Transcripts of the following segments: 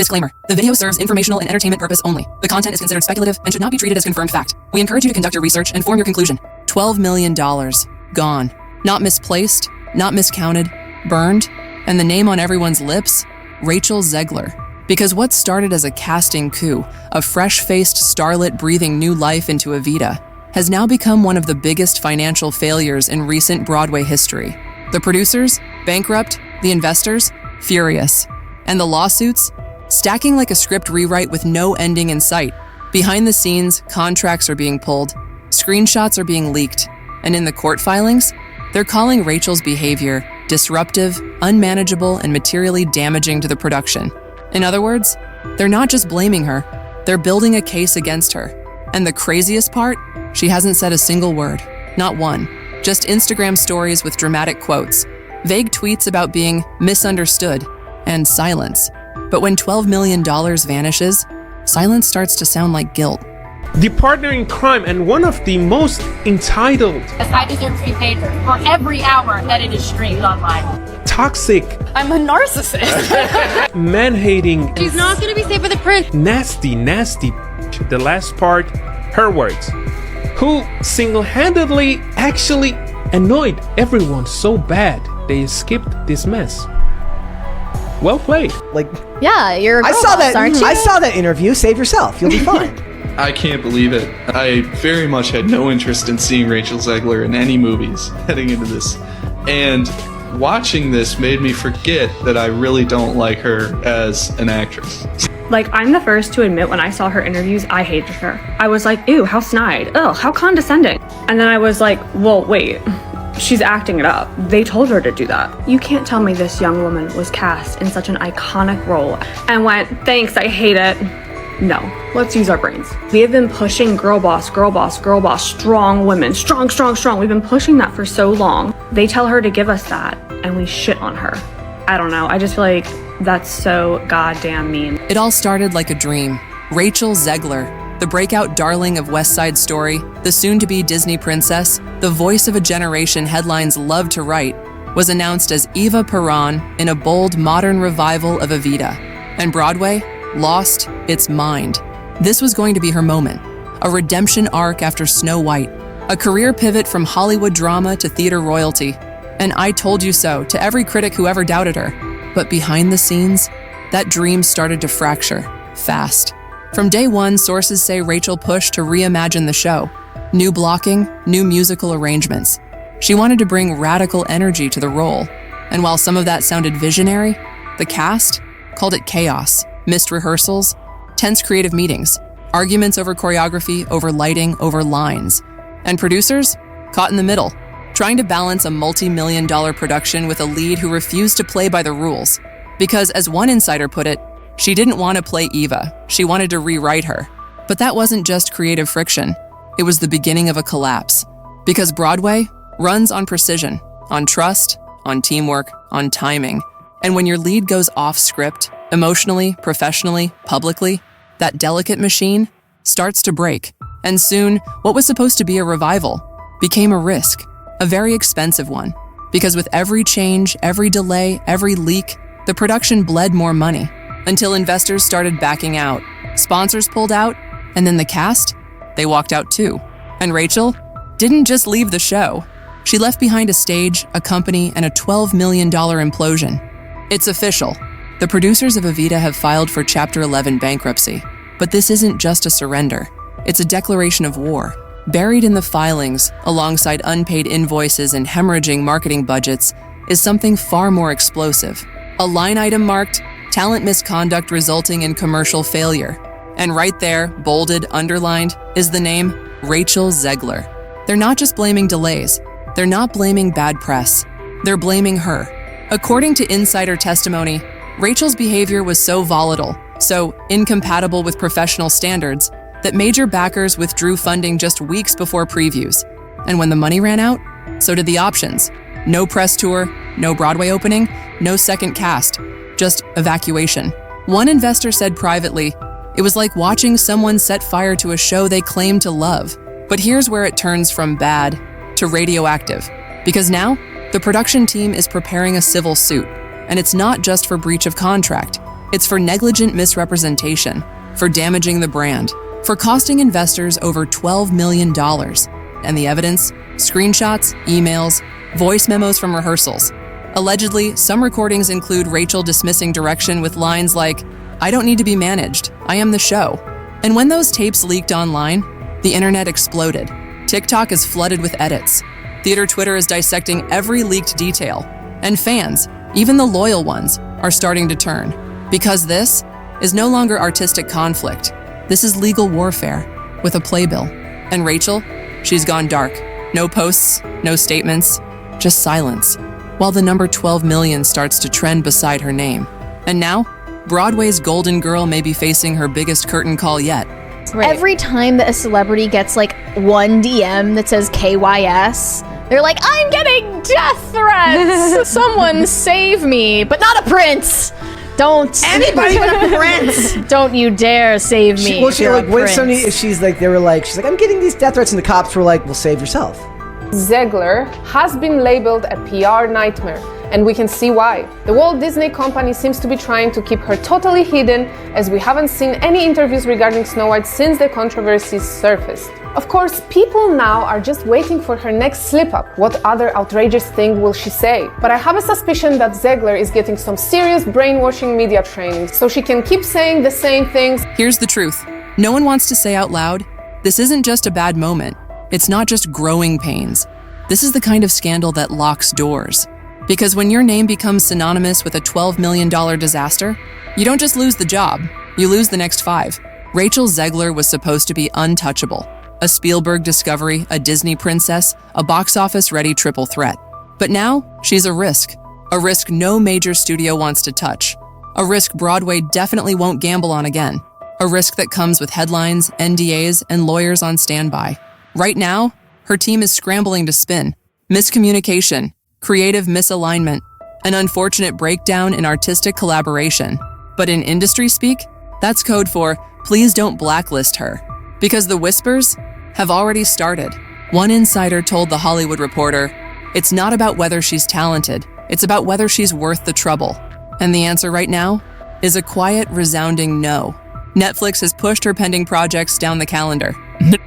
Disclaimer. The video serves informational and entertainment purpose only. The content is considered speculative and should not be treated as confirmed fact. We encourage you to conduct your research and form your conclusion. $12 million. Gone. Not misplaced, not miscounted, burned, and the name on everyone's lips? Rachel Zegler. Because what started as a casting coup, a fresh-faced starlet breathing new life into Evita, has now become one of the biggest financial failures in recent Broadway history. The producers, bankrupt, the investors, furious. And the lawsuits, stacking like a script rewrite with no ending in sight. Behind the scenes, contracts are being pulled, screenshots are being leaked, and in the court filings, they're calling Rachel's behavior disruptive, unmanageable, and materially damaging to the production. In other words, they're not just blaming her, they're building a case against her. And the craziest part? She hasn't said a single word. Not one. Just Instagram stories with dramatic quotes, vague tweets about being misunderstood, and silence. But when $12 million vanishes, silence starts to sound like guilt. The partner in crime and one of the most entitled. I deserve to be paid for every hour that it is streamed online. Toxic. I'm a narcissist. Man-hating. She's not going to be safe for the prince. Nasty. The last part, her words. Who single-handedly actually annoyed everyone so bad they skipped this mess. Well played. Yeah, you're a girl boss, aren't you? I saw that interview. Save yourself. You'll be fine. I can't believe it. I very much had no interest in seeing Rachel Zegler in any movies heading into this. And watching this made me forget that I really don't like her as an actress. I'm the first to admit when I saw her interviews, I hated her. I was like, ew, how snide. Ugh, how condescending. And then I was like, well, wait, she's acting it up. They told her to do that. You can't tell me this young woman was cast in such an iconic role and went, thanks, I hate it. No, let's use our brains. We have been pushing girl boss, strong women, strong. We've been pushing that for so long. They tell her to give us that, and we shit on her. I don't know, I just feel like that's so goddamn mean. It all started like a dream. Rachel Zegler, the breakout darling of West Side Story, the soon-to-be Disney princess, the voice of a generation headlines love to write, was announced as Eva Peron in a bold modern revival of Evita. And Broadway lost its mind. This was going to be her moment. A redemption arc after Snow White. A career pivot from Hollywood drama to theater royalty. And I told you so to every critic who ever doubted her. But behind the scenes, that dream started to fracture, fast. From day one, sources say Rachel pushed to reimagine the show. New blocking, new musical arrangements. She wanted to bring radical energy to the role. And while some of that sounded visionary, the cast called it chaos. Missed rehearsals, tense creative meetings, arguments over choreography, over lighting, over lines. And producers? Caught in the middle, trying to balance a multi-million-dollar production with a lead who refused to play by the rules. Because, as one insider put it, she didn't want to play Eva, she wanted to rewrite her. But that wasn't just creative friction, it was the beginning of a collapse. Because Broadway runs on precision, on trust, on teamwork, on timing. And when your lead goes off script, emotionally, professionally, publicly, that delicate machine starts to break. And soon, what was supposed to be a revival became a risk, a very expensive one. Because with every change, every delay, every leak, the production bled more money. Until investors started backing out, sponsors pulled out, and then the cast, they walked out too. And Rachel didn't just leave the show. She left behind a stage, a company, and a $12 million implosion. It's official. The producers of Evita have filed for Chapter 11 bankruptcy, but this isn't just a surrender. It's a declaration of war. Buried in the filings, alongside unpaid invoices and hemorrhaging marketing budgets, is something far more explosive. A line item marked, talent misconduct resulting in commercial failure. And right there, bolded, underlined, is the name Rachel Zegler. They're not just blaming delays. They're not blaming bad press. They're blaming her. According to insider testimony, Rachel's behavior was so volatile, so incompatible with professional standards, that major backers withdrew funding just weeks before previews. And when the money ran out, so did the options. No press tour, no Broadway opening, no second cast, just evacuation. One investor said privately, it was like watching someone set fire to a show they claimed to love. But here's where it turns from bad to radioactive. Because now, the production team is preparing a civil suit. And it's not just for breach of contract. It's for negligent misrepresentation, for damaging the brand, for costing investors over $12 million. And the evidence? Screenshots, emails, voice memos from rehearsals. Allegedly, some recordings include Rachel dismissing direction with lines like, "I don't need to be managed, I am the show." And when those tapes leaked online, the internet exploded. TikTok is flooded with edits. Theater Twitter is dissecting every leaked detail. And fans, even the loyal ones, are starting to turn. Because this is no longer artistic conflict. This is legal warfare with a playbill. And Rachel, she's gone dark. No posts, no statements, just silence. While the number 12 million starts to trend beside her name. And now, Broadway's Golden Girl may be facing her biggest curtain call yet. Right. Every time that a celebrity gets like one DM that says KYS, they're like, I'm getting death threats! Someone save me! But not a prince! Don't. Anybody but a prince! Don't you dare save me. She's like, I'm getting these death threats, and the cops were like, well, save yourself. Zegler has been labeled a PR nightmare, and we can see why. The Walt Disney Company seems to be trying to keep her totally hidden, as we haven't seen any interviews regarding Snow White since the controversies surfaced. Of course, people now are just waiting for her next slip-up. What other outrageous thing will she say? But I have a suspicion that Zegler is getting some serious brainwashing media training, so she can keep saying the same things. Here's the truth. No one wants to say out loud, this isn't just a bad moment. It's not just growing pains. This is the kind of scandal that locks doors. Because when your name becomes synonymous with a $12 million disaster, you don't just lose the job, you lose the next 5. Rachel Zegler was supposed to be untouchable. A Spielberg discovery, a Disney princess, a box office-ready triple threat. But now, she's a risk no major studio wants to touch. A risk Broadway definitely won't gamble on again. A risk that comes with headlines, NDAs, and lawyers on standby. Right now, her team is scrambling to spin. Miscommunication, creative misalignment, an unfortunate breakdown in artistic collaboration. But in industry speak, that's code for, please don't blacklist her. Because the whispers have already started. One insider told The Hollywood Reporter, it's not about whether she's talented, it's about whether she's worth the trouble. And the answer right now is a quiet, resounding no. Netflix has pushed her pending projects down the calendar.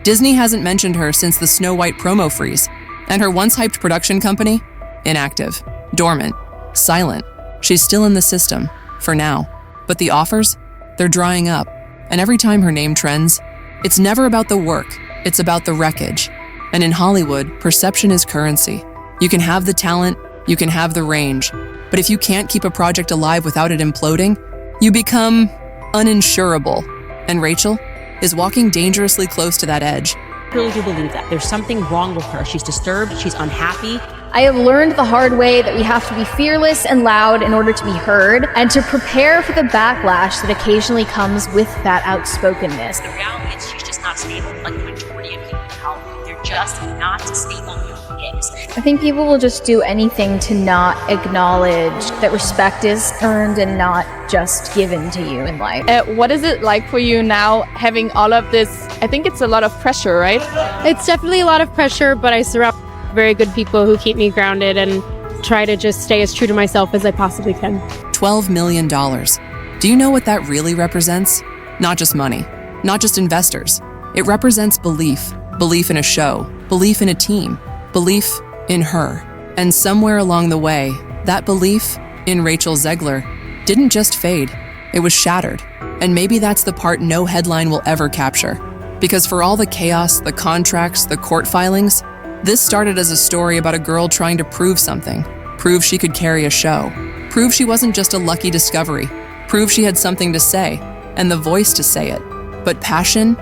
Disney hasn't mentioned her since the Snow White promo freeze. And her once-hyped production company? Inactive, dormant, silent. She's still in the system, for now. But the offers? They're drying up. And every time her name trends, it's never about the work, it's about the wreckage. And in Hollywood, perception is currency. You can have the talent, you can have the range. But if you can't keep a project alive without it imploding, you become uninsurable. And Rachel is walking dangerously close to that edge. I really do believe that. There's something wrong with her. She's disturbed, she's unhappy. I have learned the hard way that we have to be fearless and loud in order to be heard, and to prepare for the backlash that occasionally comes with that outspokenness. The reality is she's just not stable. Like the majority of people in Hollywood, they're just not stable human beings. I think people will just do anything to not acknowledge that respect is earned and not just given to you in life. What is it like for you now, having all of this? I think it's a lot of pressure, right? It's definitely a lot of pressure, but I surround very good people who keep me grounded and try to just stay as true to myself as I possibly can. $12 million. Do you know what that really represents? Not just money, not just investors. It represents belief. Belief in a show, belief in a team, belief in her. And somewhere along the way, that belief in Rachel Zegler didn't just fade, it was shattered. And maybe that's the part no headline will ever capture. Because for all the chaos, the contracts, the court filings, this started as a story about a girl trying to prove something, prove she could carry a show, prove she wasn't just a lucky discovery, prove she had something to say, and the voice to say it. But passion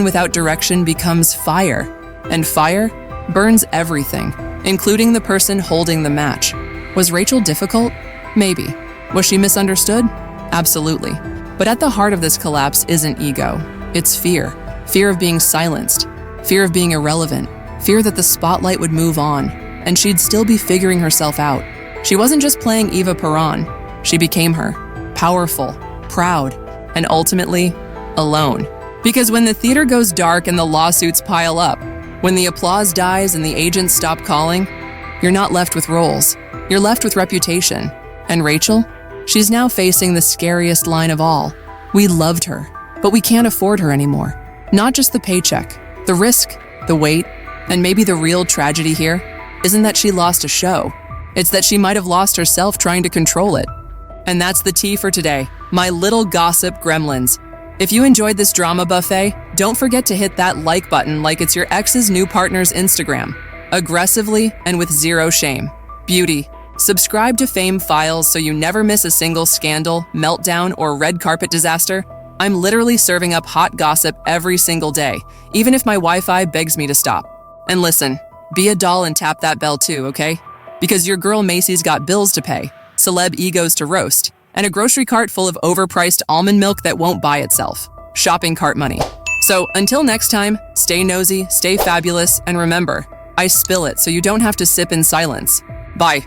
without direction becomes fire, and fire burns everything, including the person holding the match. Was Rachel difficult? Maybe. Was she misunderstood? Absolutely. But at the heart of this collapse isn't ego, it's fear. Fear of being silenced, fear of being irrelevant, fear that the spotlight would move on, and she'd still be figuring herself out. She wasn't just playing Eva Peron, she became her, powerful, proud, and ultimately, alone. Because when the theater goes dark and the lawsuits pile up, when the applause dies and the agents stop calling, you're not left with roles, you're left with reputation. And Rachel? She's now facing the scariest line of all. We loved her, but we can't afford her anymore. Not just the paycheck, the risk, the wait, and maybe the real tragedy here isn't that she lost a show. It's that she might have lost herself trying to control it. And that's the tea for today, my little gossip gremlins. If you enjoyed this drama buffet, don't forget to hit that like button like it's your ex's new partner's Instagram. Aggressively and with zero shame. Beauty. Subscribe to Fame Files so you never miss a single scandal, meltdown, or red carpet disaster. I'm literally serving up hot gossip every single day, even if my Wi-Fi begs me to stop. And listen, be a doll and tap that bell too, okay? Because your girl Macy's got bills to pay, celeb egos to roast, and a grocery cart full of overpriced almond milk that won't buy itself. Shopping cart money. So until next time, stay nosy, stay fabulous, and remember, I spill it so you don't have to sip in silence. Bye.